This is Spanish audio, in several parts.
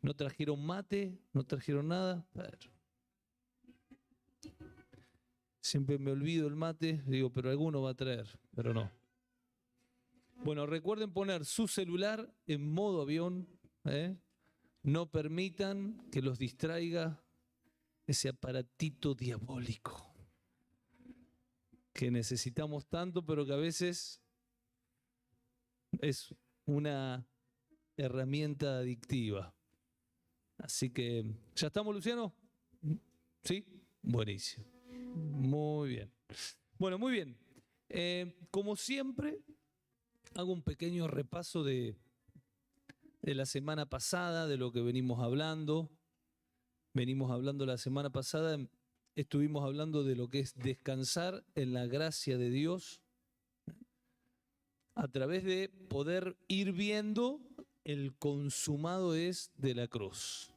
¿No trajeron mate? ¿No trajeron nada? A ver. Siempre me olvido el mate, digo, pero alguno va a traer, pero no. Bueno, recuerden poner su celular en modo avión, ¿eh? No permitan que los distraiga ese aparatito diabólico que necesitamos tanto, pero que a veces es una herramienta adictiva. Así que, ¿ya estamos, Luciano? ¿Sí? Buenísimo. Muy bien. Bueno, muy bien. Como siempre, hago un pequeño repaso de la semana pasada, de lo que venimos hablando. Venimos hablando la semana pasada, estuvimos hablando de lo que es descansar en la gracia de Dios a través de poder ir viendo el consumado es de la cruz.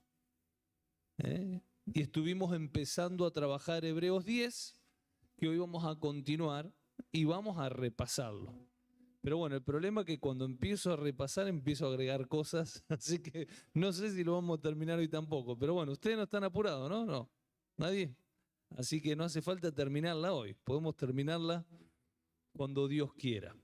Y estuvimos empezando a trabajar Hebreos 10, que hoy vamos a continuar y vamos a repasarlo. Pero bueno, el problema es que cuando empiezo a repasar, empiezo a agregar cosas, así que no sé si lo vamos a terminar hoy tampoco. Pero bueno, ustedes no están apurados, ¿no? No, nadie. Así que no hace falta terminarla hoy, podemos terminarla cuando Dios quiera.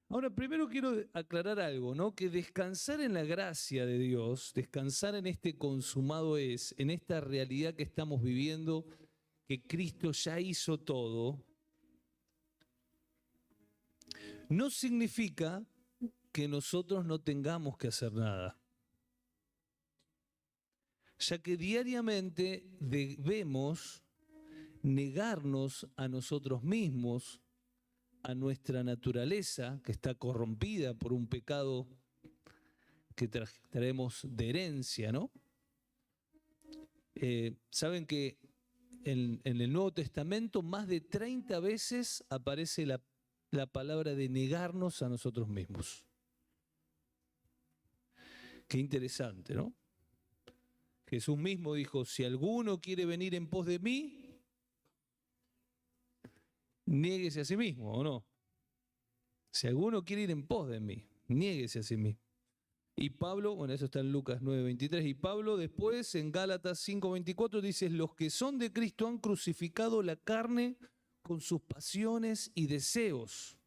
Ahora, primero quiero aclarar algo, ¿no? Que descansar en la gracia de Dios, descansar en este consumado es, en esta realidad que estamos viviendo, que Cristo ya hizo todo, no significa que nosotros no tengamos que hacer nada, ya que diariamente debemos negarnos a nosotros mismos, a nuestra naturaleza, que está corrompida por un pecado que traemos de herencia, ¿no? Saben que en el Nuevo Testamento más de 30 veces aparece la palabra de negarnos a nosotros mismos. Qué interesante, ¿no? Jesús mismo dijo, si alguno quiere venir en pos de mí, niéguese a sí mismo, ¿o no? Si alguno quiere ir en pos de mí, niéguese a sí mismo. Y Pablo, bueno, eso está en Lucas 9:23, y Pablo después en Gálatas 5:24 dice, los que son de Cristo han crucificado la carne con sus pasiones y deseos.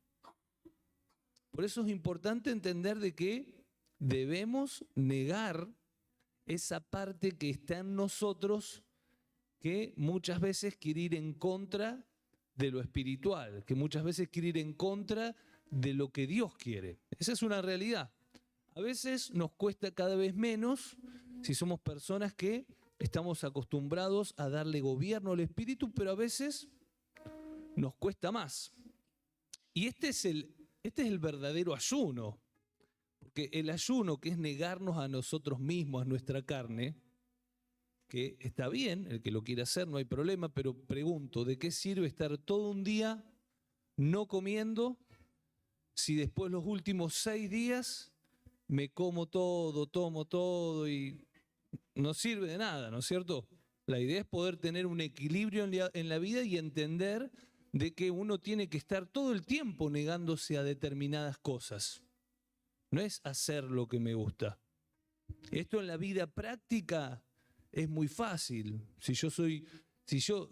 Por eso es importante entender de que debemos negar esa parte que está en nosotros que muchas veces quiere ir en contra de lo espiritual, que muchas veces quiere ir en contra de lo que Dios quiere. Esa es una realidad. A veces nos cuesta cada vez menos si somos personas que estamos acostumbrados a darle gobierno al espíritu, pero a veces nos cuesta más. Y este es el verdadero ayuno, porque el ayuno, que es negarnos a nosotros mismos, a nuestra carne, que está bien, el que lo quiera hacer no hay problema, pero pregunto, ¿de qué sirve estar todo un día no comiendo si después los últimos 6 días me como todo, tomo todo y no sirve de nada, ¿no es cierto? La idea es poder tener un equilibrio en la vida y entender de que uno tiene que estar todo el tiempo negándose a determinadas cosas. No es hacer lo que me gusta. Esto en la vida práctica es muy fácil. Si yo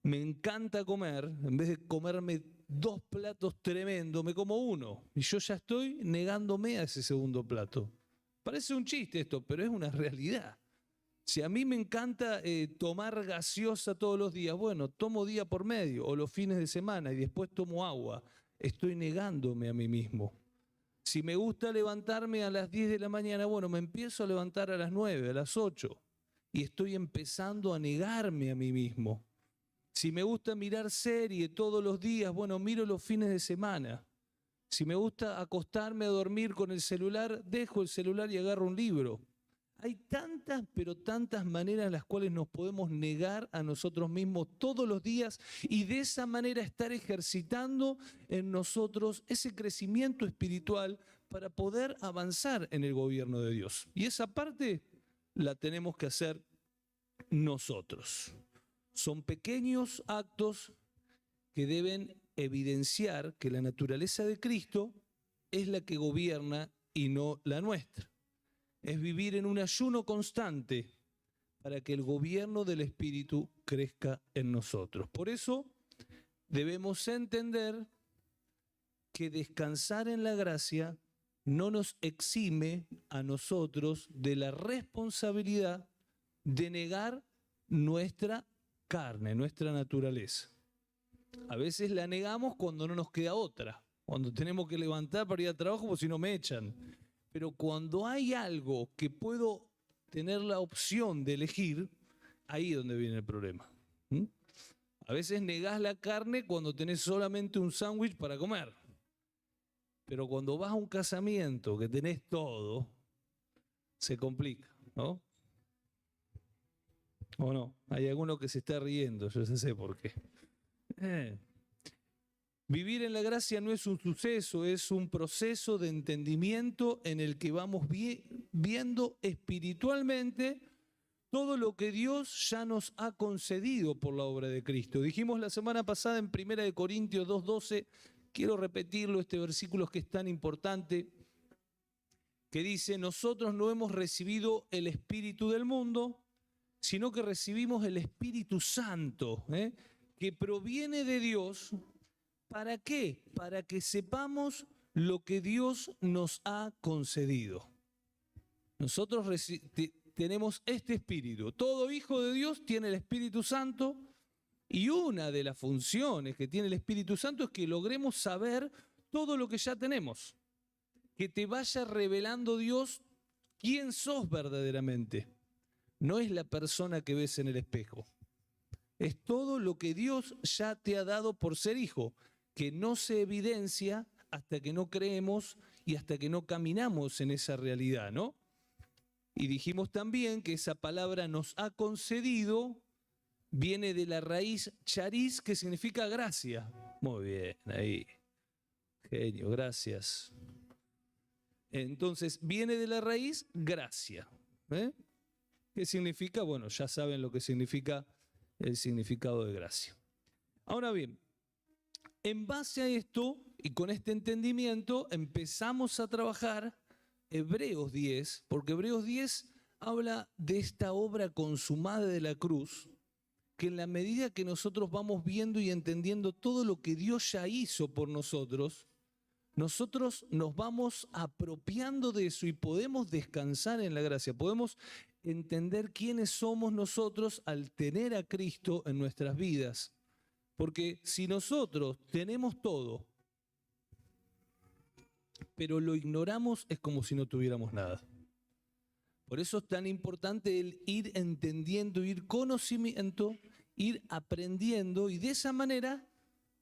me encanta comer, en vez de comerme 2 platos tremendos, me como uno. Y yo ya estoy negándome a ese segundo plato. Parece un chiste esto, pero es una realidad. Si a mí me encanta tomar gaseosa todos los días, bueno, tomo día por medio o los fines de semana y después tomo agua. Estoy negándome a mí mismo. Si me gusta levantarme a las 10 de la mañana, bueno, me empiezo a levantar a las 9, a las 8 y estoy empezando a negarme a mí mismo. Si me gusta mirar serie todos los días, bueno, miro los fines de semana. Si me gusta acostarme a dormir con el celular, dejo el celular y agarro un libro. Hay tantas, pero tantas maneras en las cuales nos podemos negar a nosotros mismos todos los días y de esa manera estar ejercitando en nosotros ese crecimiento espiritual para poder avanzar en el gobierno de Dios. Y esa parte la tenemos que hacer nosotros. Son pequeños actos que deben evidenciar que la naturaleza de Cristo es la que gobierna y no la nuestra. es vivir en un ayuno constante para que el gobierno del Espíritu crezca en nosotros. Por eso debemos entender que descansar en la gracia no nos exime a nosotros de la responsabilidad de negar nuestra carne, nuestra naturaleza. A veces la negamos cuando no nos queda otra, cuando tenemos que levantar para ir al trabajo porque si no me echan. Pero cuando hay algo que puedo tener la opción de elegir, ahí es donde viene el problema. A veces negás la carne cuando tenés solamente un sándwich para comer. Pero cuando vas a un casamiento que tenés todo, se complica, ¿no? ¿O no? Hay alguno que se está riendo, yo sé por qué. Vivir en la gracia no es un suceso, es un proceso de entendimiento en el que vamos viendo espiritualmente todo lo que Dios ya nos ha concedido por la obra de Cristo. Dijimos la semana pasada en 1 Corintios 2:12, quiero repetirlo, este versículo que es tan importante, que dice, nosotros no hemos recibido el Espíritu del mundo, sino que recibimos el Espíritu Santo, que proviene de Dios. ¿Para qué? Para que sepamos lo que Dios nos ha concedido. Nosotros tenemos este Espíritu. Todo hijo de Dios tiene el Espíritu Santo y una de las funciones que tiene el Espíritu Santo es que logremos saber todo lo que ya tenemos. Que te vaya revelando Dios quién sos verdaderamente. No es la persona que ves en el espejo. Es todo lo que Dios ya te ha dado por ser hijo, que no se evidencia hasta que no creemos y hasta que no caminamos en esa realidad, ¿no? Y dijimos también que esa palabra nos ha concedido viene de la raíz charis, que significa gracia. Muy bien, ahí. Genio, gracias. Entonces, viene de la raíz gracia. ¿Qué significa? Bueno, ya saben lo que significa el significado de gracia. Ahora bien, en base a esto y con este entendimiento empezamos a trabajar Hebreos 10, porque Hebreos 10 habla de esta obra consumada de la cruz, que en la medida que nosotros vamos viendo y entendiendo todo lo que Dios ya hizo por nosotros, nosotros nos vamos apropiando de eso y podemos descansar en la gracia, podemos entender quiénes somos nosotros al tener a Cristo en nuestras vidas. Porque si nosotros tenemos todo, pero lo ignoramos, es como si no tuviéramos nada. Por eso es tan importante el ir entendiendo, ir conocimiento, ir aprendiendo, y de esa manera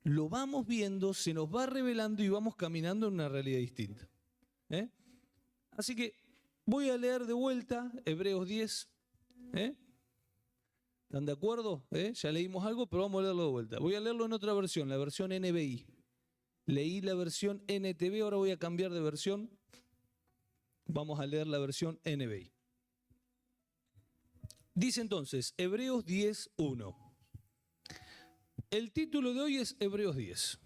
lo vamos viendo, se nos va revelando y vamos caminando en una realidad distinta. Así que voy a leer de vuelta Hebreos 10. ¿Están de acuerdo? Ya leímos algo, pero vamos a leerlo de vuelta. Voy a leerlo en otra versión, la versión NBI. Leí la versión NTV, ahora voy a cambiar de versión. Vamos a leer la versión NBI. Dice entonces, Hebreos 10:1. El título de hoy es Hebreos 10.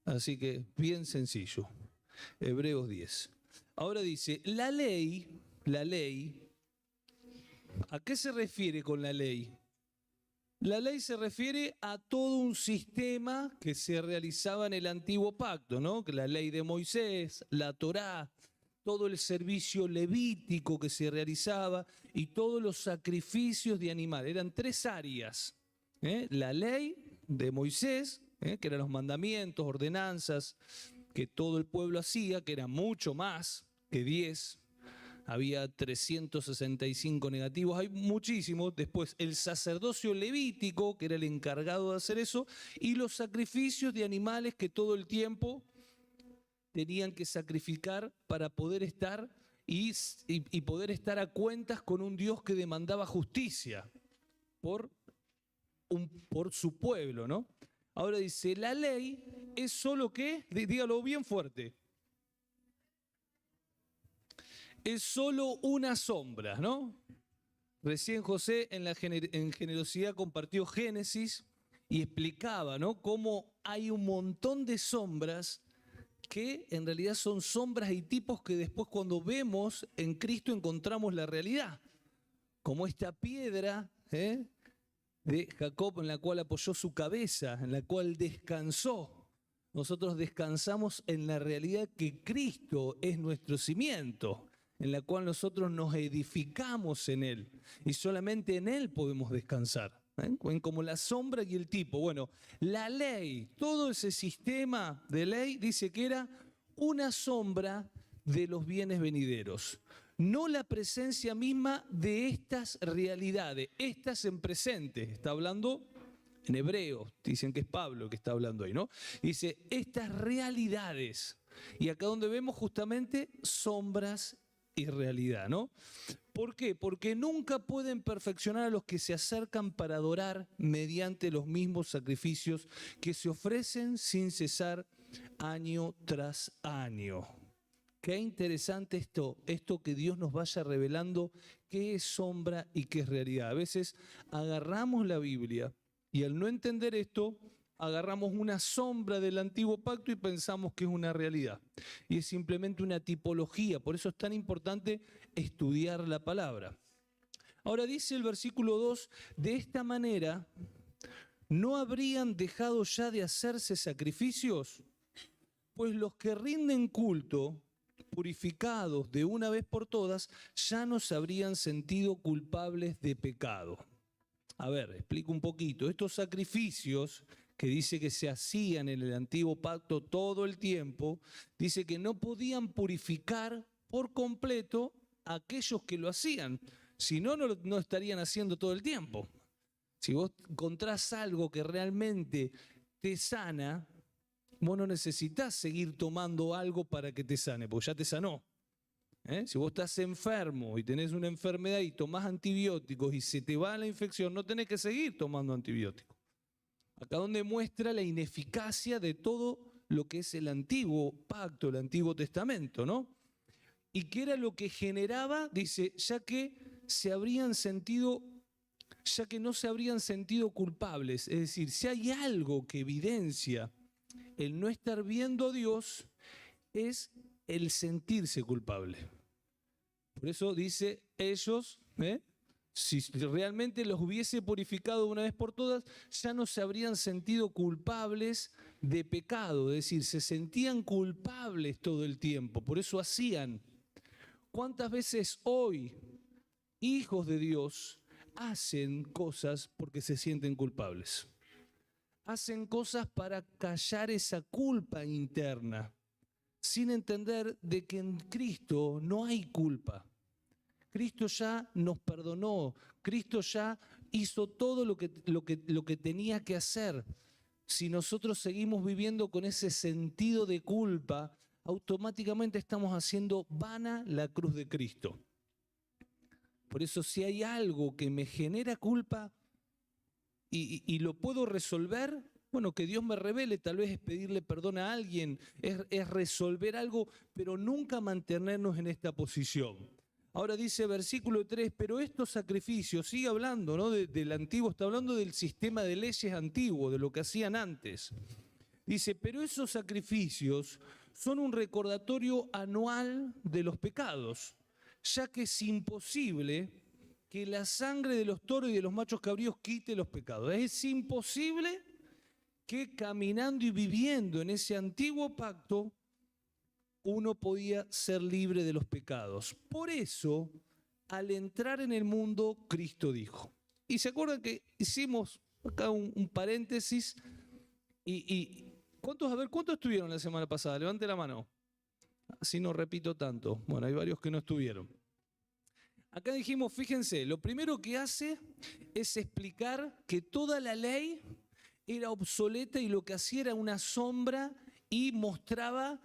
Así que bien sencillo. Hebreos 10. Ahora dice, la ley, ¿a qué se refiere con la ley? La ley se refiere a todo un sistema que se realizaba en el antiguo pacto, ¿no? La ley de Moisés, la Torá, todo el servicio levítico que se realizaba y todos los sacrificios de animales. Eran 3 áreas. La ley de Moisés, que eran los mandamientos, ordenanzas que todo el pueblo hacía, que era mucho más que 10. Había 365 negativos, hay muchísimos. Después el sacerdocio levítico, que era el encargado de hacer eso, y los sacrificios de animales que todo el tiempo tenían que sacrificar para poder estar y poder estar a cuentas con un Dios que demandaba justicia por su pueblo, ¿no? Ahora dice, la ley es solo ¿qué? Dígalo bien fuerte. Es solo una sombra, ¿no? Recién José en generosidad compartió Génesis y explicaba, ¿no? Cómo hay un montón de sombras que en realidad son sombras y tipos que después cuando vemos en Cristo encontramos la realidad. Como esta piedra de Jacob en la cual apoyó su cabeza, en la cual descansó. Nosotros descansamos en la realidad que Cristo es nuestro cimiento, en la cual nosotros nos edificamos en Él. Y solamente en Él podemos descansar. Como la sombra y el tipo. Bueno, la ley, todo ese sistema de ley dice que era una sombra de los bienes venideros. No la presencia misma de estas realidades, estas en presente. Está hablando en hebreo, dicen que es Pablo que está hablando ahí, ¿no? Dice, estas realidades. Y acá donde vemos justamente sombras y realidad, ¿no? ¿Por qué? Porque nunca pueden perfeccionar a los que se acercan para adorar mediante los mismos sacrificios que se ofrecen sin cesar año tras año. Qué interesante esto que Dios nos vaya revelando qué es sombra y qué es realidad. A veces agarramos la Biblia y al no entender esto, agarramos una sombra del antiguo pacto y pensamos que es una realidad. Y es simplemente una tipología. Por eso es tan importante estudiar la palabra. Ahora dice el versículo 2, de esta manera, ¿no habrían dejado ya de hacerse sacrificios? Pues los que rinden culto, purificados de una vez por todas, ya no se habrían sentido culpables de pecado. A ver, explico un poquito. Estos sacrificios que dice que se hacían en el antiguo pacto todo el tiempo, dice que no podían purificar por completo a aquellos que lo hacían. Si no, no estarían haciendo todo el tiempo. Si vos encontrás algo que realmente te sana, vos no necesitas seguir tomando algo para que te sane, porque ya te sanó. Si vos estás enfermo y tenés una enfermedad y tomás antibióticos y se te va la infección, no tenés que seguir tomando antibióticos. Acá donde muestra la ineficacia de todo lo que es el antiguo pacto, el antiguo testamento, ¿no? Y que era lo que generaba, dice, ya que no se habrían sentido culpables. Es decir, si hay algo que evidencia el no estar viendo a Dios, es el sentirse culpable. Por eso dice, ellos, si realmente los hubiese purificado una vez por todas, ya no se habrían sentido culpables de pecado. Es decir, se sentían culpables todo el tiempo, por eso hacían. ¿Cuántas veces hoy hijos de Dios hacen cosas porque se sienten culpables? Hacen cosas para callar esa culpa interna, sin entender de que en Cristo no hay culpa. Cristo ya nos perdonó, Cristo ya hizo todo lo que tenía que hacer. Si nosotros seguimos viviendo con ese sentido de culpa, automáticamente estamos haciendo vana la cruz de Cristo. Por eso si hay algo que me genera culpa y lo puedo resolver, bueno, que Dios me revele, tal vez es pedirle perdón a alguien, es resolver algo, pero nunca mantenernos en esta posición. Ahora dice versículo 3, pero estos sacrificios, sigue hablando, ¿no? Del antiguo, está hablando del sistema de leyes antiguo, de lo que hacían antes. Dice, pero esos sacrificios son un recordatorio anual de los pecados, ya que es imposible que la sangre de los toros y de los machos cabríos quite los pecados. Es imposible que caminando y viviendo en ese antiguo pacto, uno podía ser libre de los pecados. Por eso, al entrar en el mundo, Cristo dijo. Y se acuerdan que hicimos acá un paréntesis. ¿Cuántos estuvieron la semana pasada? Levante la mano. Así no repito tanto. Bueno, hay varios que no estuvieron. Acá dijimos, fíjense, lo primero que hace es explicar que toda la ley era obsoleta y lo que hacía era una sombra y mostraba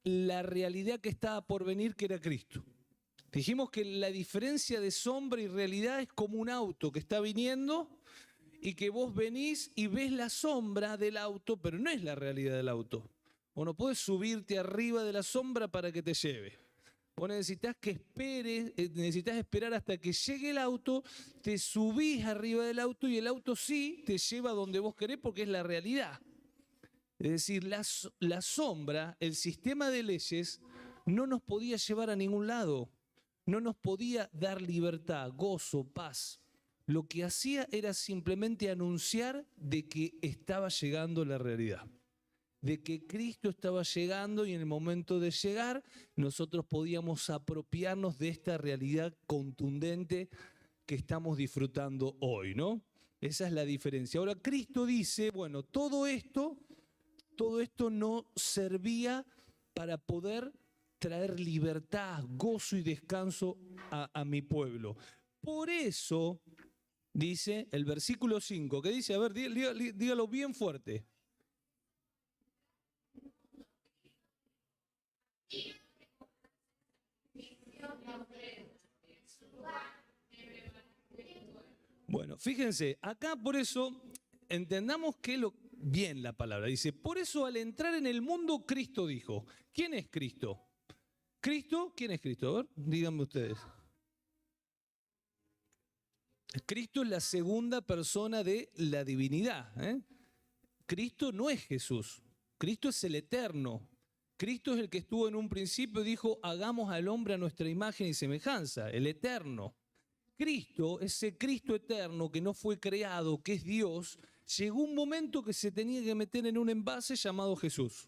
la realidad que estaba por venir, que era Cristo. Dijimos que la diferencia de sombra y realidad es como un auto que está viniendo y que vos venís y ves la sombra del auto, pero no es la realidad del auto. Vos no podés subirte arriba de la sombra para que te lleve. Vos necesitas esperar hasta que llegue el auto, te subís arriba del auto y el auto sí te lleva donde vos querés porque es la realidad. Es decir, la sombra, el sistema de leyes, no nos podía llevar a ningún lado, no nos podía dar libertad, gozo, paz. Lo que hacía era simplemente anunciar de que estaba llegando la realidad, de que Cristo estaba llegando y en el momento de llegar nosotros podíamos apropiarnos de esta realidad contundente que estamos disfrutando hoy, ¿no? Esa es la diferencia. Ahora Cristo dice, bueno, todo esto no servía para poder traer libertad, gozo y descanso a mi pueblo. Por eso, dice el versículo 5, que dice, a ver, dígalo bien fuerte. Bueno, fíjense, acá por eso entendamos que bien la palabra. Dice, por eso al entrar en el mundo, Cristo dijo. ¿Quién es Cristo? ¿Cristo? ¿Quién es Cristo? A ver, díganme ustedes. Cristo es la segunda persona de la divinidad. Cristo no es Jesús. Cristo es el eterno. Cristo es el que estuvo en un principio y dijo, hagamos al hombre a nuestra imagen y semejanza, el eterno. Cristo, ese Cristo eterno que no fue creado, que es Dios, llegó un momento que se tenía que meter en un envase llamado Jesús.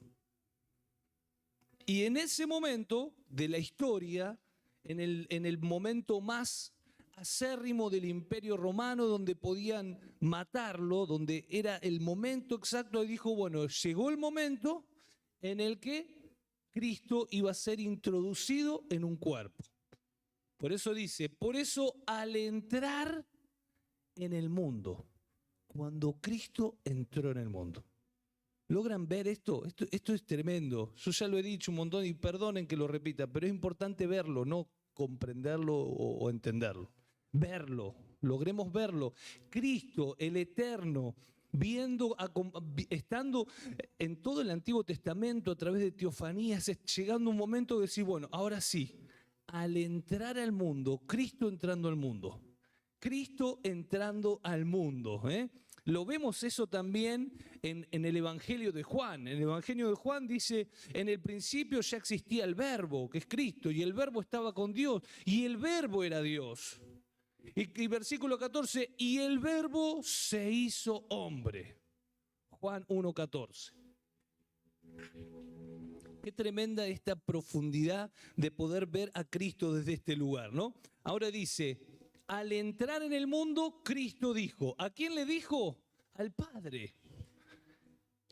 Y en ese momento de la historia, en el momento más acérrimo del Imperio Romano, donde podían matarlo, donde era el momento exacto, y dijo, bueno, llegó el momento en el que Cristo iba a ser introducido en un cuerpo. Por eso dice, por eso al entrar en el mundo, cuando Cristo entró en el mundo. ¿Logran ver esto? Esto es tremendo. Yo ya lo he dicho un montón y perdonen que lo repita, pero es importante verlo, no comprenderlo o entenderlo. Verlo, logremos verlo. Cristo, el eterno, estando en todo el Antiguo Testamento a través de teofanías, llegando un momento de decir, bueno, ahora sí, al entrar al mundo, Cristo entrando al mundo. Cristo entrando al mundo. Lo vemos eso también en el Evangelio de Juan. En el Evangelio de Juan dice, en el principio ya existía el Verbo, que es Cristo, y el Verbo estaba con Dios, y el Verbo era Dios. Y versículo 14, y el Verbo se hizo hombre. Juan 1:14. Qué tremenda esta profundidad de poder ver a Cristo desde este lugar, ¿no? Ahora dice, al entrar en el mundo, Cristo dijo. ¿A quién le dijo? Al Padre.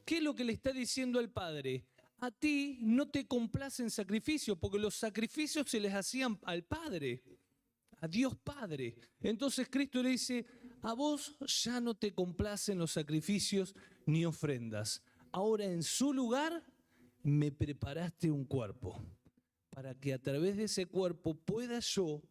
¿Qué es lo que le está diciendo al Padre? A ti no te complacen sacrificios, porque los sacrificios se les hacían al Padre, a Dios Padre. Entonces Cristo le dice, a vos ya no te complacen los sacrificios ni ofrendas. Ahora en su lugar me preparaste un cuerpo, para que a través de ese cuerpo pueda yo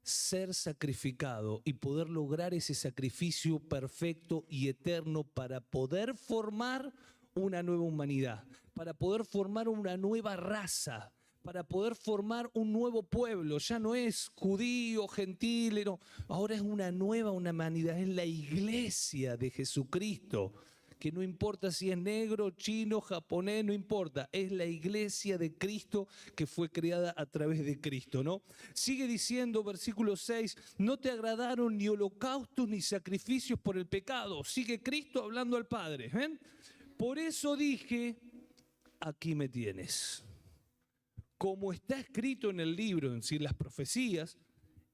ser sacrificado y poder lograr ese sacrificio perfecto y eterno para poder formar una nueva humanidad, para poder formar una nueva raza, para poder formar un nuevo pueblo. Ya no es judío, gentil, no. Ahora es una nueva humanidad, es la iglesia de Jesucristo, que no importa si es negro, chino, japonés, no importa, es la iglesia de Cristo que fue creada a través de Cristo, ¿no? Sigue diciendo, versículo 6, no te agradaron ni holocaustos ni sacrificios por el pecado. Sigue Cristo hablando al Padre, ¿ven? Por eso dije, aquí me tienes. Como está escrito en el libro, en sí, las profecías,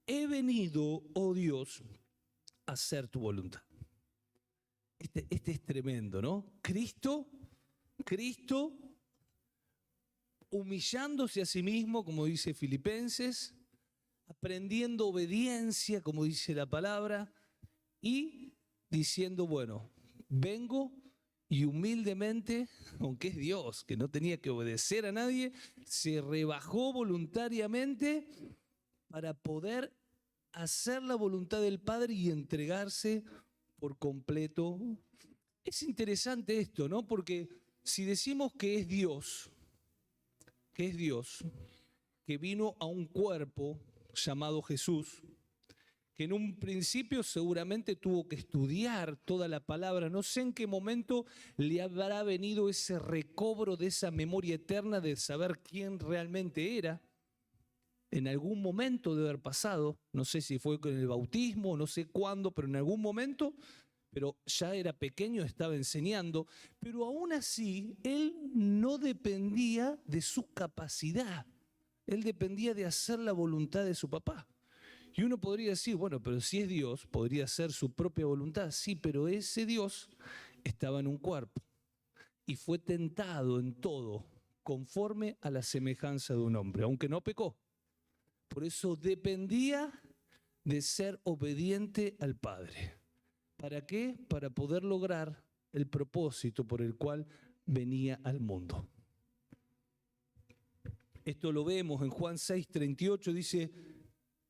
he venido, oh Dios, a hacer tu voluntad. Este es tremendo, ¿no? Cristo humillándose a sí mismo, como dice Filipenses, aprendiendo obediencia, como dice la palabra, y diciendo, bueno, vengo y humildemente, aunque es Dios, que no tenía que obedecer a nadie, se rebajó voluntariamente para poder hacer la voluntad del Padre y entregarse por completo. Es interesante esto, ¿no? Porque si decimos que es Dios, que vino a un cuerpo llamado Jesús, que en un principio seguramente tuvo que estudiar toda la palabra. No sé en qué momento le habrá venido ese recobro de esa memoria eterna de saber quién realmente era. En algún momento debe haber pasado, no sé si fue con el bautismo, no sé cuándo, pero en algún momento, pero ya era pequeño, estaba enseñando, pero aún así él no dependía de su capacidad, él dependía de hacer la voluntad de su papá. Y uno podría decir, bueno, pero si es Dios, podría ser su propia voluntad. Sí, pero ese Dios estaba en un cuerpo y fue tentado en todo conforme a la semejanza de un hombre, aunque no pecó. Por eso dependía de ser obediente al Padre. ¿Para qué? Para poder lograr el propósito por el cual venía al mundo. Esto lo vemos en Juan 6:38, dice,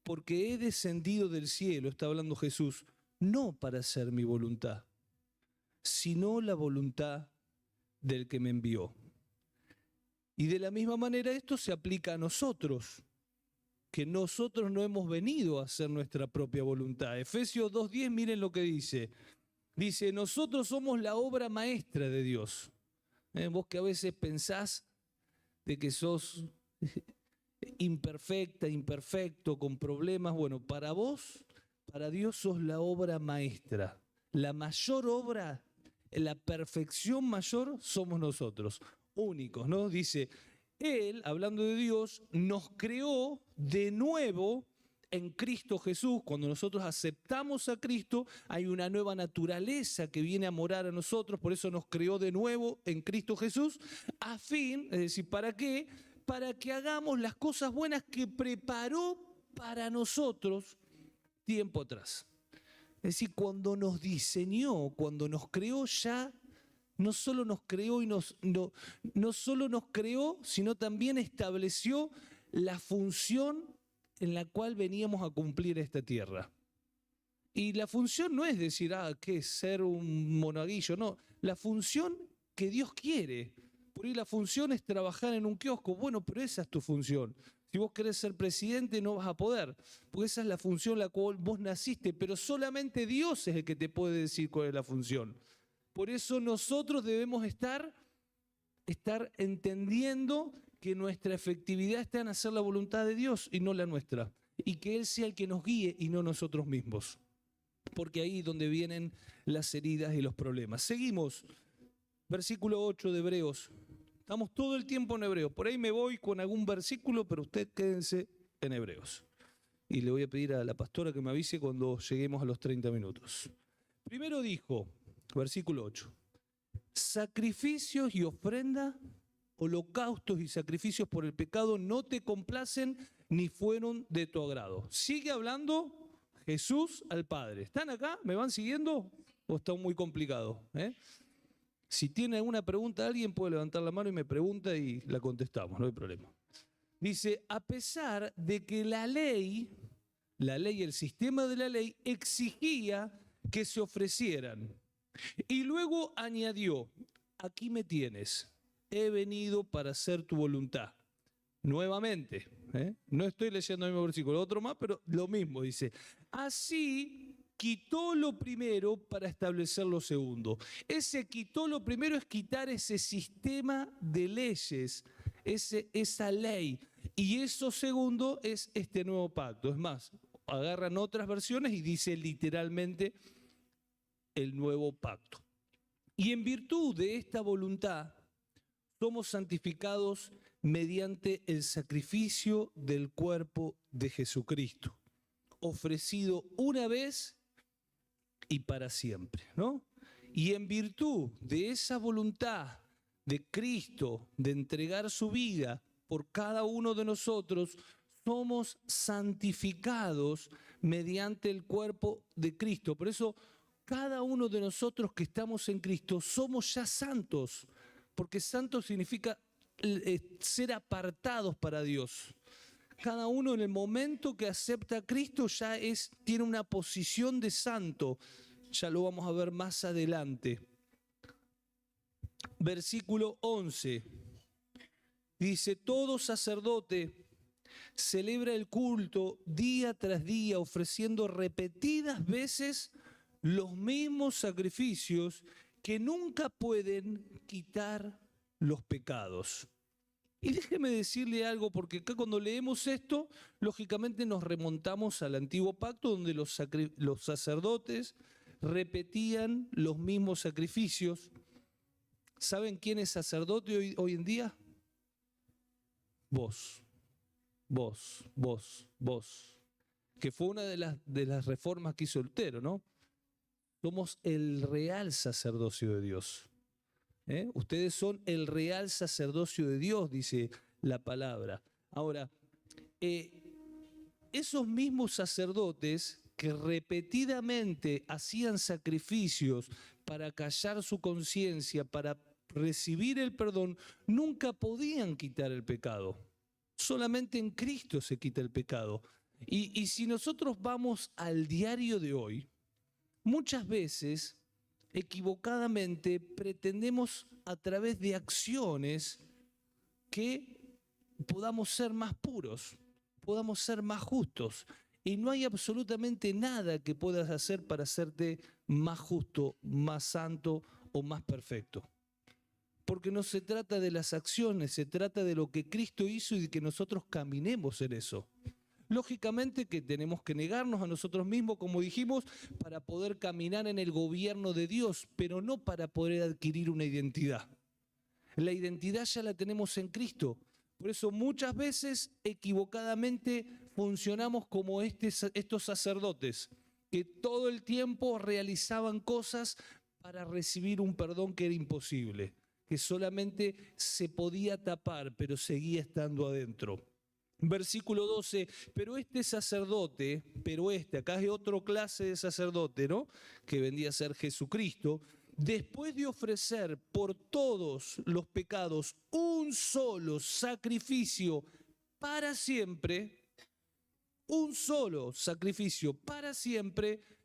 porque he descendido del cielo, está hablando Jesús, no para hacer mi voluntad, sino la voluntad del que me envió. Y de la misma manera esto se aplica a nosotros, que nosotros no hemos venido a hacer nuestra propia voluntad. Efesios 2:10, miren lo que dice. Dice, nosotros somos la obra maestra de Dios. Vos que a veces pensás de que sos imperfecta, imperfecto, con problemas, bueno, para vos, para Dios sos la obra maestra. La mayor obra, la perfección mayor somos nosotros, únicos, ¿no? Dice, Él, hablando de Dios, nos creó de nuevo en Cristo Jesús. Cuando nosotros aceptamos a Cristo, hay una nueva naturaleza que viene a morar a nosotros, por eso nos creó de nuevo en Cristo Jesús, a fin, es decir, ¿para qué? Para que hagamos las cosas buenas que preparó para nosotros tiempo atrás. Es decir, cuando nos diseñó, cuando nos creó ya, no solo nos creó no solo nos creó, sino también estableció la función en la cual veníamos a cumplir esta tierra. Y la función no es decir, ¿qué es ser un monaguillo? No, la función que Dios quiere. Por ahí la función es trabajar en un kiosco. Bueno, pero esa es tu función. Si vos querés ser presidente no vas a poder, porque esa es la función en la cual vos naciste, pero solamente Dios es el que te puede decir cuál es la función. Por eso nosotros debemos estar entendiendo que nuestra efectividad está en hacer la voluntad de Dios y no la nuestra. Y que Él sea el que nos guíe y no nosotros mismos. Porque ahí es donde vienen las heridas y los problemas. Seguimos. Versículo 8 de Hebreos. Estamos todo el tiempo en Hebreos. Por ahí me voy con algún versículo, pero usted quédense en Hebreos. Y le voy a pedir a la pastora que me avise cuando lleguemos a los 30 minutos. Primero dijo, versículo 8, sacrificios y ofrenda, holocaustos y sacrificios por el pecado no te complacen ni fueron de tu agrado. Sigue hablando Jesús al Padre. ¿Están acá? ¿Me van siguiendo? ¿O está muy complicado? Si tiene alguna pregunta alguien puede levantar la mano y me pregunta y la contestamos, no hay problema. Dice, a pesar de que la ley, el sistema de la ley exigía que se ofrecieran. Y luego añadió, aquí me tienes, he venido para hacer tu voluntad. Nuevamente, no estoy leyendo el mismo versículo, otro más, pero lo mismo dice. Así quitó lo primero para establecer lo segundo. Ese quitó lo primero es quitar ese sistema de leyes, esa ley. Y eso segundo es este nuevo pacto. Es más, agarran otras versiones y dice literalmente el nuevo pacto. Y en virtud de esta voluntad somos santificados mediante el sacrificio del cuerpo de Jesucristo, ofrecido una vez y para siempre, ¿no? Y en virtud de esa voluntad de Cristo de entregar su vida por cada uno de nosotros, somos santificados mediante el cuerpo de Cristo. Por eso, cada uno de nosotros que estamos en Cristo somos ya santos, porque santo significa ser apartados para Dios. Cada uno en el momento que acepta a Cristo ya tiene una posición de santo. Ya lo vamos a ver más adelante. Versículo 11. Dice, todo sacerdote celebra el culto día tras día, ofreciendo repetidas veces los mismos sacrificios que nunca pueden quitar los pecados. Y déjeme decirle algo, porque acá cuando leemos esto, lógicamente nos remontamos al antiguo pacto, donde los sacerdotes repetían los mismos sacrificios. ¿Saben quién es sacerdote hoy en día? Vos, que fue una de las reformas que hizo Lutero, ¿no? Somos el real sacerdocio de Dios. Ustedes son el real sacerdocio de Dios, dice la palabra. Ahora, esos mismos sacerdotes que repetidamente hacían sacrificios para callar su conciencia, para recibir el perdón, nunca podían quitar el pecado. Solamente en Cristo se quita el pecado. Y si nosotros vamos al diario de hoy, muchas veces, equivocadamente, pretendemos a través de acciones que podamos ser más puros, podamos ser más justos. Y no hay absolutamente nada que puedas hacer para hacerte más justo, más santo o más perfecto. Porque no se trata de las acciones, se trata de lo que Cristo hizo y de que nosotros caminemos en eso. Lógicamente que tenemos que negarnos a nosotros mismos, como dijimos, para poder caminar en el gobierno de Dios, pero no para poder adquirir una identidad. La identidad ya la tenemos en Cristo. Por eso muchas veces equivocadamente funcionamos como estos sacerdotes, que todo el tiempo realizaban cosas para recibir un perdón que era imposible, que solamente se podía tapar, pero seguía estando adentro. Versículo 12, pero este sacerdote, acá es otra clase de sacerdote, ¿no? Que vendría a ser Jesucristo, después de ofrecer por todos los pecados un solo sacrificio para siempre,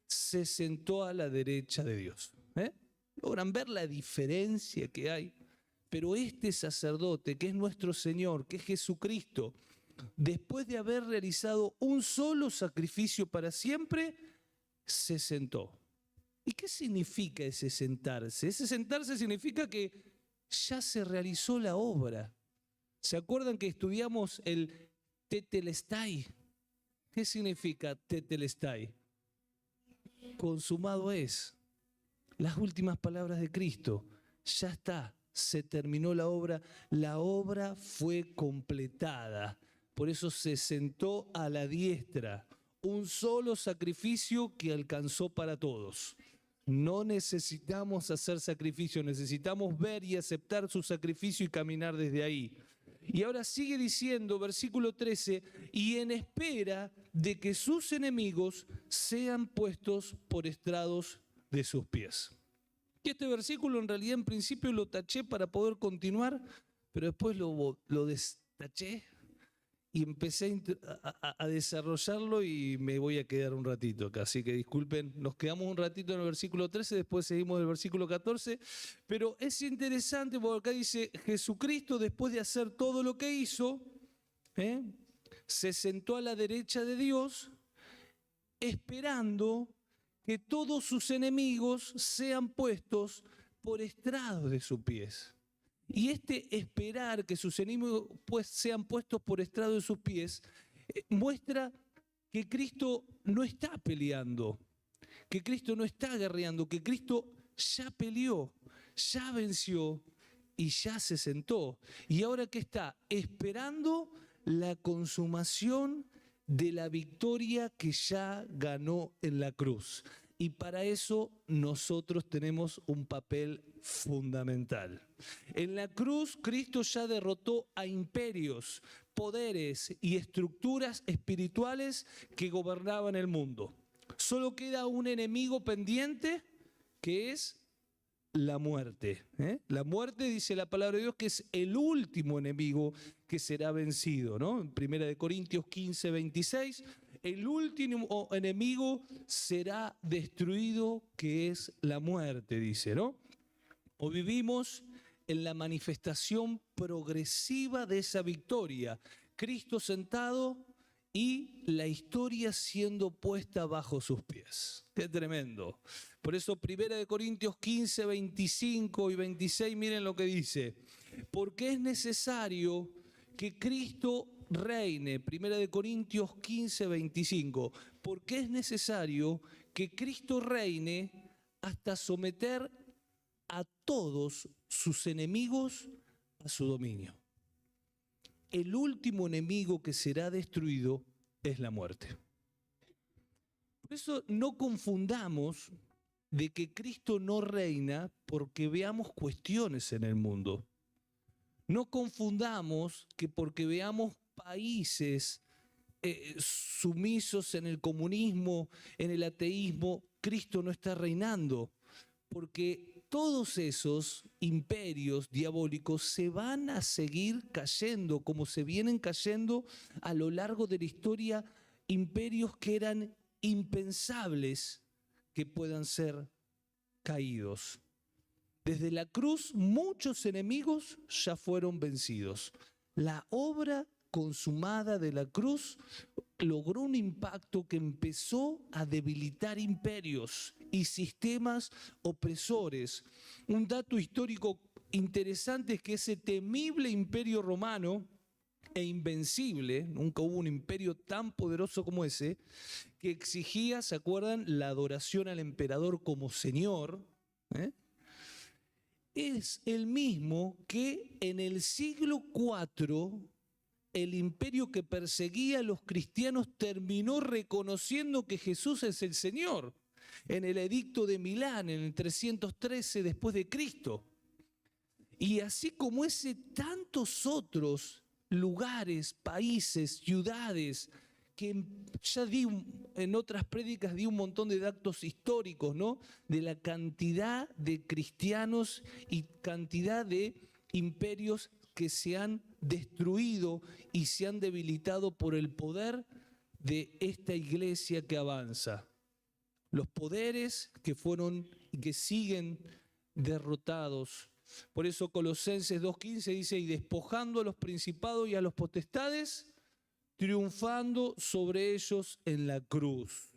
se sentó a la derecha de Dios. ¿Logran ver la diferencia que hay? Pero este sacerdote, que es nuestro Señor, que es Jesucristo, después de haber realizado un solo sacrificio para siempre, se sentó. ¿Y qué significa ese sentarse? Ese sentarse significa que ya se realizó la obra. ¿Se acuerdan que estudiamos el tetelestai? ¿Qué significa tetelestai? Consumado es. Las últimas palabras de Cristo. Ya está, se terminó la obra fue completada. Por eso se sentó a la diestra. Un solo sacrificio que alcanzó para todos. No necesitamos hacer sacrificio, necesitamos ver y aceptar su sacrificio y caminar desde ahí. Y ahora sigue diciendo, versículo 13, y en espera de que sus enemigos sean puestos por estrados de sus pies. Y este versículo en realidad en principio lo taché para poder continuar, pero después lo destaché y empecé a desarrollarlo y me voy a quedar un ratito acá. Así que disculpen, nos quedamos un ratito en el versículo 13, después seguimos en el versículo 14. Pero es interesante porque acá dice, Jesucristo después de hacer todo lo que hizo, se sentó a la derecha de Dios, esperando que todos sus enemigos sean puestos por estrado de sus pies. Y este esperar que sus enemigos sean puestos por estrado de sus pies muestra que Cristo no está peleando, que Cristo no está guerreando, que Cristo ya peleó, ya venció y ya se sentó. Y ahora que está esperando la consumación de la victoria que ya ganó en la cruz. Y para eso nosotros tenemos un papel fundamental. En la cruz, Cristo ya derrotó a imperios, poderes y estructuras espirituales que gobernaban el mundo. Solo queda un enemigo pendiente, que es la muerte. La muerte, dice la palabra de Dios, que es el último enemigo que será vencido, ¿no? En 1 Corintios 15, 26, el último enemigo será destruido, que es la muerte, dice, ¿no? O vivimos en la manifestación progresiva de esa victoria, Cristo sentado y la historia siendo puesta bajo sus pies. Qué tremendo. Por eso 1 Corintios 15, 25 y 26, miren lo que dice. Porque es necesario que Cristo reine. 1 Corintios 15, 25. Porque es necesario que Cristo reine hasta someter a todos sus enemigos a su dominio. El último enemigo que será destruido es la muerte. Por eso no confundamos de que Cristo no reina porque veamos cuestiones en el mundo. No confundamos que porque veamos países sumisos en el comunismo, en el ateísmo, Cristo no está reinando. Porque todos esos imperios diabólicos se van a seguir cayendo, como se vienen cayendo a lo largo de la historia, imperios que eran impensables que puedan ser caídos. Desde la cruz, muchos enemigos ya fueron vencidos. La obra consumada de la cruz logró un impacto que empezó a debilitar imperios y sistemas opresores. Un dato histórico interesante es que ese temible imperio romano e invencible, nunca hubo un imperio tan poderoso como ese, que exigía, ¿se acuerdan?, la adoración al emperador como señor, es el mismo que en el siglo IV el imperio que perseguía a los cristianos terminó reconociendo que Jesús es el Señor en el edicto de Milán en el 313 después de Cristo. Y así como ese, tantos otros lugares, países, ciudades, que ya di en otras prédicas di un montón de datos históricos, ¿no? De la cantidad de cristianos y cantidad de imperios que se han destruido y se han debilitado por el poder de esta iglesia que avanza. Los poderes que fueron y que siguen derrotados. Por eso Colosenses 2:15 dice, y despojando a los principados y a los potestades, triunfando sobre ellos en la cruz.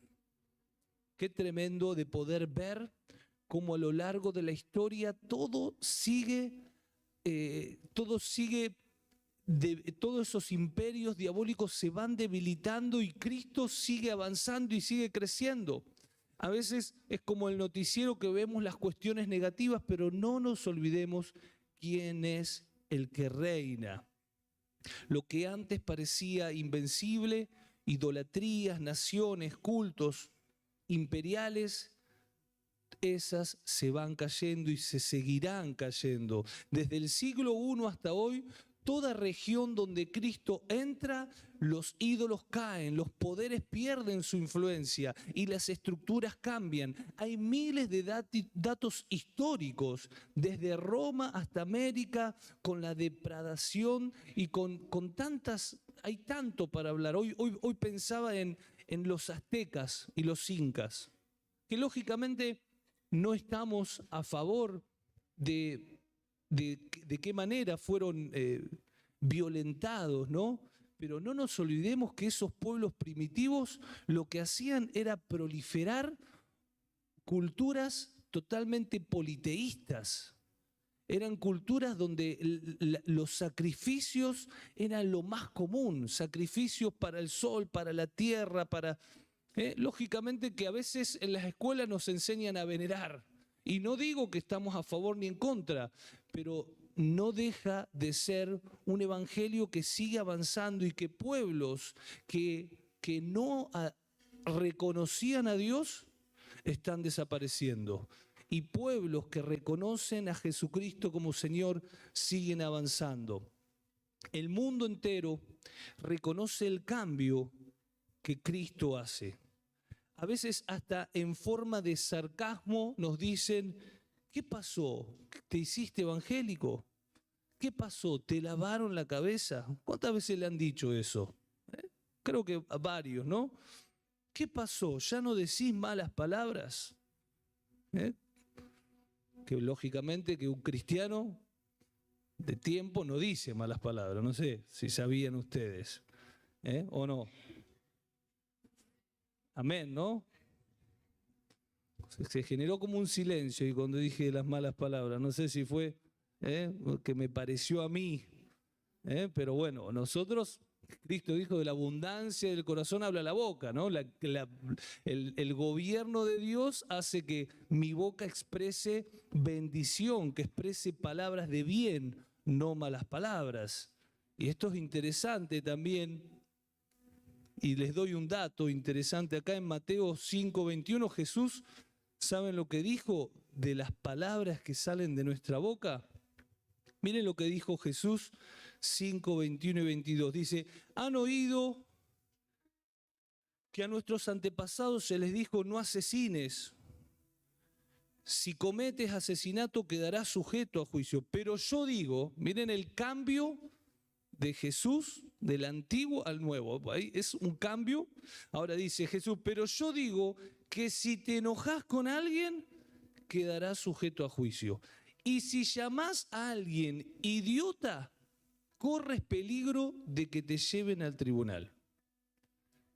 Qué tremendo de poder ver cómo a lo largo de la historia todos esos imperios diabólicos se van debilitando y Cristo sigue avanzando y sigue creciendo. A veces es como el noticiero que vemos las cuestiones negativas, pero no nos olvidemos quién es el que reina. Lo que antes parecía invencible, idolatrías, naciones, cultos imperiales, esas se van cayendo y se seguirán cayendo. Desde el siglo I hasta hoy, toda región donde Cristo entra, los ídolos caen, los poderes pierden su influencia y las estructuras cambian. Hay miles de datos históricos, desde Roma hasta América, con la depredación y con tantas, hay tanto para hablar. Hoy pensaba en los aztecas y los incas, que lógicamente no estamos a favor de qué manera fueron violentados, ¿no? Pero no nos olvidemos que esos pueblos primitivos lo que hacían era proliferar culturas totalmente politeístas. Eran culturas donde los sacrificios eran lo más común, sacrificios para el sol, para la tierra, lógicamente que a veces en las escuelas nos enseñan a venerar. Y no digo que estamos a favor ni en contra, pero no deja de ser un evangelio que sigue avanzando y que pueblos que no reconocían a Dios están desapareciendo. Y pueblos que reconocen a Jesucristo como Señor siguen avanzando. El mundo entero reconoce el cambio que Cristo hace. A veces hasta en forma de sarcasmo nos dicen, ¿qué pasó? ¿Te hiciste evangélico? ¿Qué pasó? ¿Te lavaron la cabeza? ¿Cuántas veces le han dicho eso? Creo que a varios, ¿no? ¿Qué pasó? ¿Ya no decís malas palabras? Que lógicamente que un cristiano de tiempo no dice malas palabras. No sé si sabían ustedes, o no. Amén, ¿no? Se generó como un silencio y cuando dije las malas palabras, no sé si fue que me pareció a mí, pero bueno, nosotros, Cristo dijo, de la abundancia del corazón habla la boca, ¿no? El gobierno de Dios hace que mi boca exprese bendición, que exprese palabras de bien, no malas palabras. Y esto es interesante también, y les doy un dato interesante acá en Mateo 5:21, Jesús, ¿saben lo que dijo de las palabras que salen de nuestra boca? Miren lo que dijo Jesús 5:21 y 22. Dice, han oído que a nuestros antepasados se les dijo no asesines. Si cometes asesinato quedarás sujeto a juicio. Pero yo digo, miren el cambio de Jesús del antiguo al nuevo. Ahí es un cambio. Ahora dice Jesús, pero yo digo que si te enojas con alguien, quedarás sujeto a juicio. Y si llamás a alguien idiota, corres peligro de que te lleven al tribunal.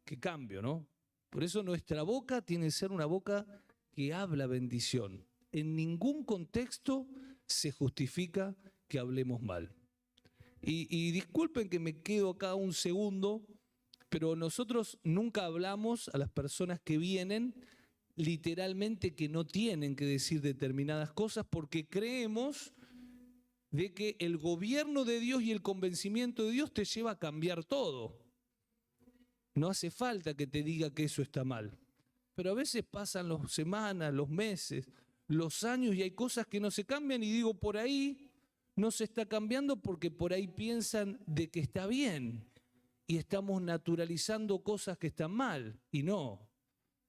Qué cambio, ¿no? Por eso nuestra boca tiene que ser una boca que habla bendición. En ningún contexto se justifica que hablemos mal. Y disculpen que me quedo acá un segundo, pero nosotros nunca hablamos a las personas que vienen literalmente que no tienen que decir determinadas cosas porque creemos de que el gobierno de Dios y el convencimiento de Dios te lleva a cambiar todo. No hace falta que te diga que eso está mal. Pero a veces pasan las semanas, los meses, los años y hay cosas que no se cambian y digo, por ahí no se está cambiando porque por ahí piensan de que está bien y estamos naturalizando cosas que están mal y no.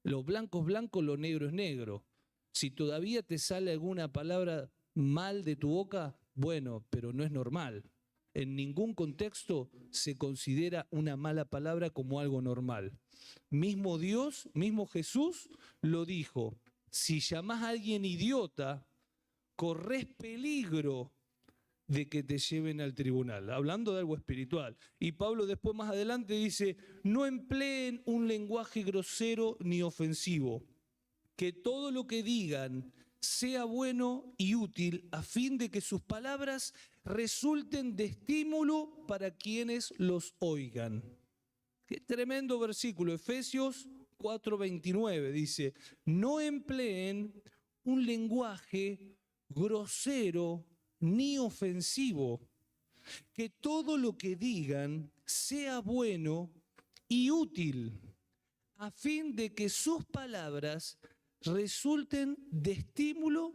Lo blanco es blanco, lo negro es negro. Si todavía te sale alguna palabra mal de tu boca, bueno, pero no es normal. En ningún contexto se considera una mala palabra como algo normal. Mismo Dios, mismo Jesús lo dijo. Si llamás a alguien idiota, corres peligro de que te lleven al tribunal, hablando de algo espiritual. Y Pablo después más adelante dice, no empleen un lenguaje grosero ni ofensivo, que todo lo que digan sea bueno y útil a fin de que sus palabras resulten de estímulo para quienes los oigan. Qué tremendo versículo, Efesios 4:29 dice, no empleen un lenguaje grosero ni ofensivo, que todo lo que digan sea bueno y útil, a fin de que sus palabras resulten de estímulo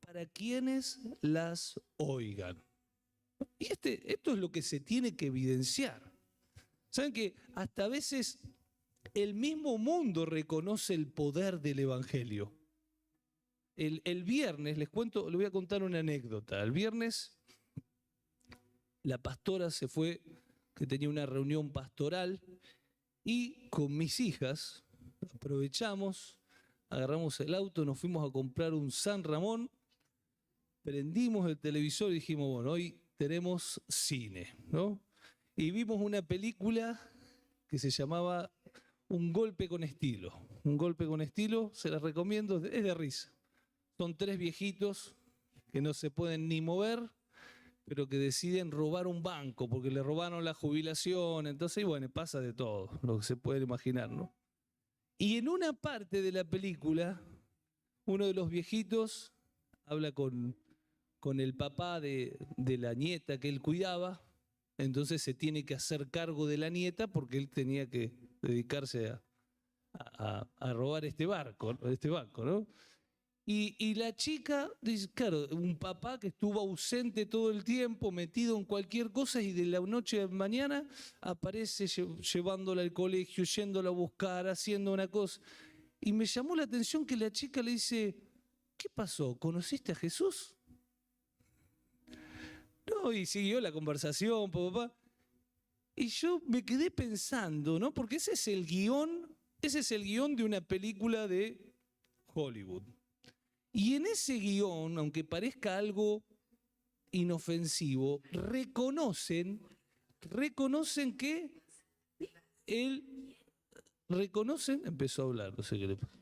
para quienes las oigan. Y esto es lo que se tiene que evidenciar. ¿Saben que hasta a veces el mismo mundo reconoce el poder del Evangelio? El viernes, les voy a contar una anécdota. El viernes la pastora se fue, que tenía una reunión pastoral, y con mis hijas aprovechamos, agarramos el auto, nos fuimos a comprar un San Ramón, prendimos el televisor y dijimos, bueno, hoy tenemos cine, ¿no? Y vimos una película que se llamaba Un golpe con estilo. Un golpe con estilo, se las recomiendo, es de risa. Son 3 viejitos que no se pueden ni mover, pero que deciden robar un banco porque le robaron la jubilación. Entonces, bueno, pasa de todo, lo que se puede imaginar, ¿no? Y en una parte de la película, uno de los viejitos habla con el papá de la nieta que él cuidaba, entonces se tiene que hacer cargo de la nieta porque él tenía que dedicarse a robar este banco, ¿no? Y la chica dice, claro, un papá que estuvo ausente todo el tiempo, metido en cualquier cosa y de la noche a la mañana aparece llevándola al colegio, yéndola a buscar, haciendo una cosa. Y me llamó la atención que la chica le dice, ¿qué pasó? ¿Conociste a Jesús? No, y siguió la conversación, papá. Y yo me quedé pensando, ¿no? Porque ese es el guión de una película de Hollywood. Y en ese guión, aunque parezca algo inofensivo, reconocen que empezó a hablar, no sé qué le pasa.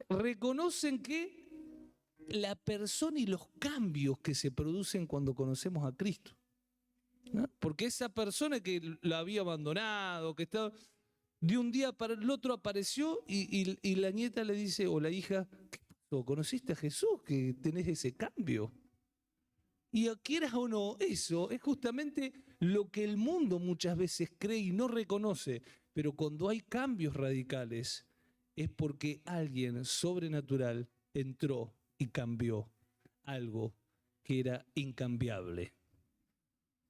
Reconocen que la persona y los cambios que se producen cuando conocemos a Cristo, ¿no? Porque esa persona que la había abandonado, que estaba, de un día para el otro apareció y la nieta le dice, o la hija, ¿qué pasó? ¿Conociste a Jesús? Que tenés ese cambio. Y quieras o no, eso es justamente lo que el mundo muchas veces cree y no reconoce. Pero cuando hay cambios radicales, es porque alguien sobrenatural entró y cambió algo que era incambiable.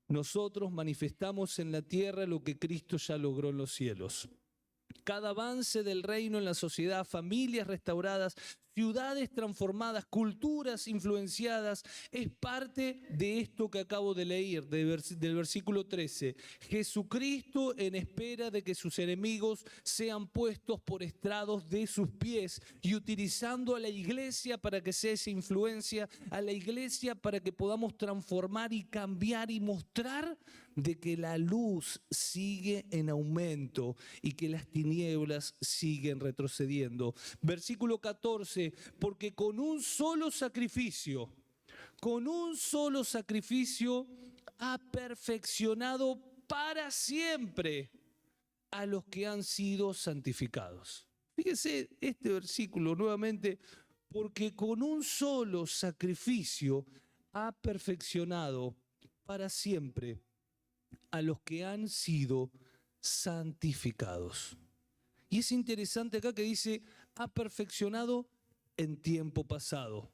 Nosotros manifestamos en la tierra lo que Cristo ya logró en los cielos. Cada avance del reino en la sociedad, familias restauradas, ciudades transformadas, culturas influenciadas, es parte de esto que acabo de leer, del versículo 13. Jesucristo en espera de que sus enemigos sean puestos por estrados de sus pies y utilizando a la iglesia para que sea esa influencia, a la iglesia para que podamos transformar y cambiar y mostrar de que la luz sigue en aumento y que las tinieblas siguen retrocediendo. Versículo 14, porque con un solo sacrificio ha perfeccionado para siempre a los que han sido santificados. Fíjese este versículo nuevamente, porque con un solo sacrificio ha perfeccionado para siempre a los que han sido santificados. Y es interesante acá que dice, ha perfeccionado en tiempo pasado.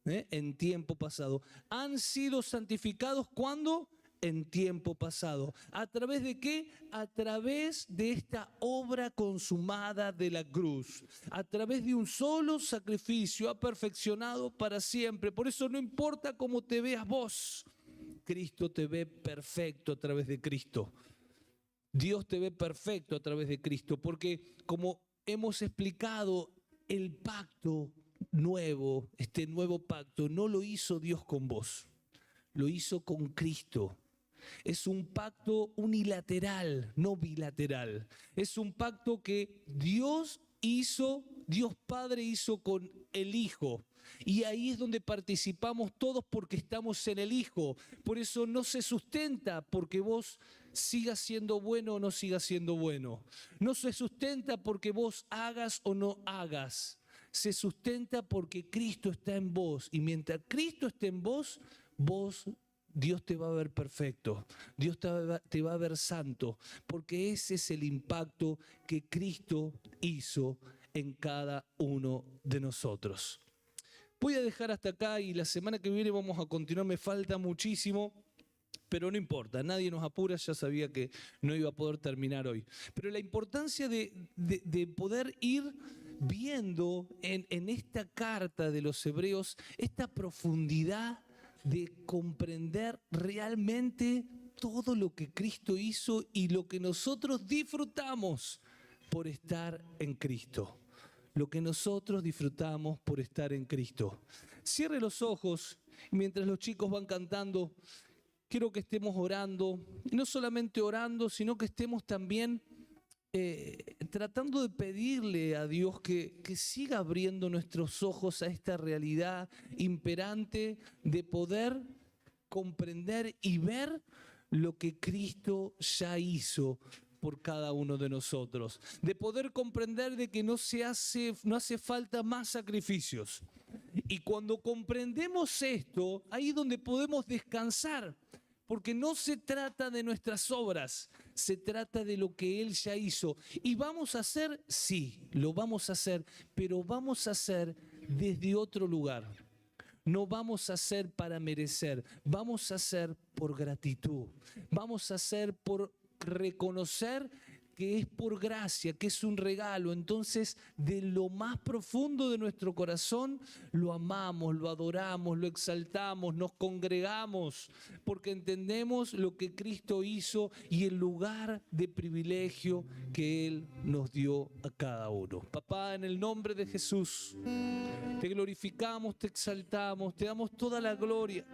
En tiempo pasado. Han sido santificados ¿cuándo? En tiempo pasado. ¿A través de qué? A través de esta obra consumada de la cruz. A través de un solo sacrificio ha perfeccionado para siempre. Por eso no importa cómo te veas vos, Cristo te ve perfecto a través de Cristo. Dios te ve perfecto a través de Cristo, porque como hemos explicado, el pacto nuevo, este nuevo pacto, no lo hizo Dios con vos, lo hizo con Cristo. Es un pacto unilateral, no bilateral. Es un pacto que Dios Padre hizo con el Hijo. Y ahí es donde participamos todos porque estamos en el Hijo. Por eso no se sustenta porque vos sigas siendo bueno o no sigas siendo bueno. No se sustenta porque vos hagas o no hagas. Se sustenta porque Cristo está en vos. Y mientras Cristo esté en vos, Dios te va a ver perfecto, Dios te va a ver santo, porque ese es el impacto que Cristo hizo en cada uno de nosotros. Voy a dejar hasta acá y la semana que viene vamos a continuar, me falta muchísimo, pero no importa, nadie nos apura, ya sabía que no iba a poder terminar hoy. Pero la importancia de poder ir viendo en esta carta de los Hebreos, esta profundidad de comprender realmente todo lo que Cristo hizo y lo que nosotros disfrutamos por estar en Cristo. Lo que nosotros disfrutamos por estar en Cristo. Cierre los ojos y mientras los chicos van cantando, quiero que estemos orando, y no solamente orando, sino que estemos también tratando de pedirle a Dios que siga abriendo nuestros ojos a esta realidad imperante de poder comprender y ver lo que Cristo ya hizo por cada uno de nosotros, de poder comprender de que no hace falta más sacrificios. Y cuando comprendemos esto, ahí es donde podemos descansar, porque no se trata de nuestras obras, se trata de lo que Él ya hizo. ¿Y vamos a hacer? Sí, lo vamos a hacer, pero vamos a hacer desde otro lugar. No vamos a hacer para merecer, vamos a hacer por gratitud, vamos a hacer por reconocer que es por gracia, que es un regalo. Entonces, de lo más profundo de nuestro corazón, lo amamos, lo adoramos, lo exaltamos, nos congregamos, porque entendemos lo que Cristo hizo y el lugar de privilegio que Él nos dio a cada uno. Papá, en el nombre de Jesús, te glorificamos, te exaltamos, te damos toda la gloria.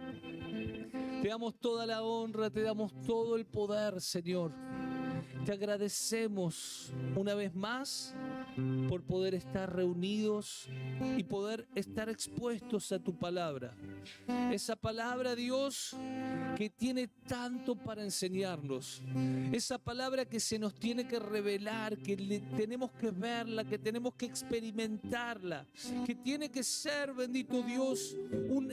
Te damos toda la honra, te damos todo el poder, Señor. Te agradecemos una vez más por poder estar reunidos y poder estar expuestos a tu palabra. Esa palabra, Dios, que tiene tanto para enseñarnos. Esa palabra que se nos tiene que revelar, que tenemos que verla, que tenemos que experimentarla, que tiene que ser, bendito Dios,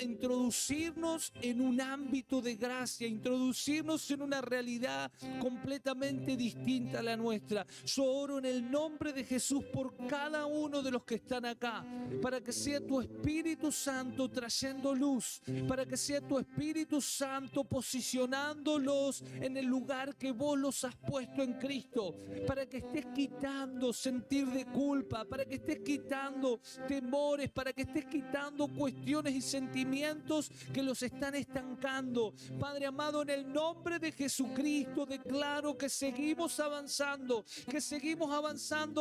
introducirnos en un ámbito de gracia, introducirnos en una realidad completamente distinta a la nuestra. Yo oro en el nombre de Jesús por cada uno de los que están acá, para que sea tu Espíritu Santo trayendo luz, para que sea tu Espíritu Santo posicionándolos en el lugar que vos los has puesto en Cristo, para que estés quitando sentir de culpa, para que estés quitando temores, para que estés quitando cuestiones y sentimientos que los están estancando. Padre amado, en el nombre de Jesucristo declaro que seguimos avanzando,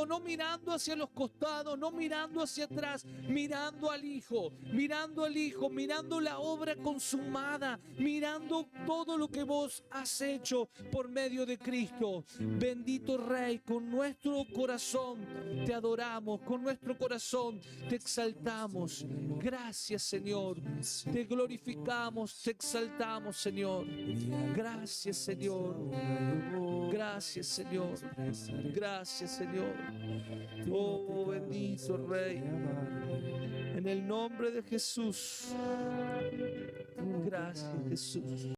no mirando hacia los costados, no mirando hacia atrás, mirando al Hijo, mirando la obra consumada, mirando todo lo que vos has hecho por medio de Cristo. Bendito Rey, con nuestro corazón te adoramos, con nuestro corazón te exaltamos. Gracias, Señor. Te glorificamos, te exaltamos, Señor. Gracias, Señor. Gracias, Señor. Gracias, Señor. Oh, bendito Rey. En el nombre de Jesús. Gracias, Jesús.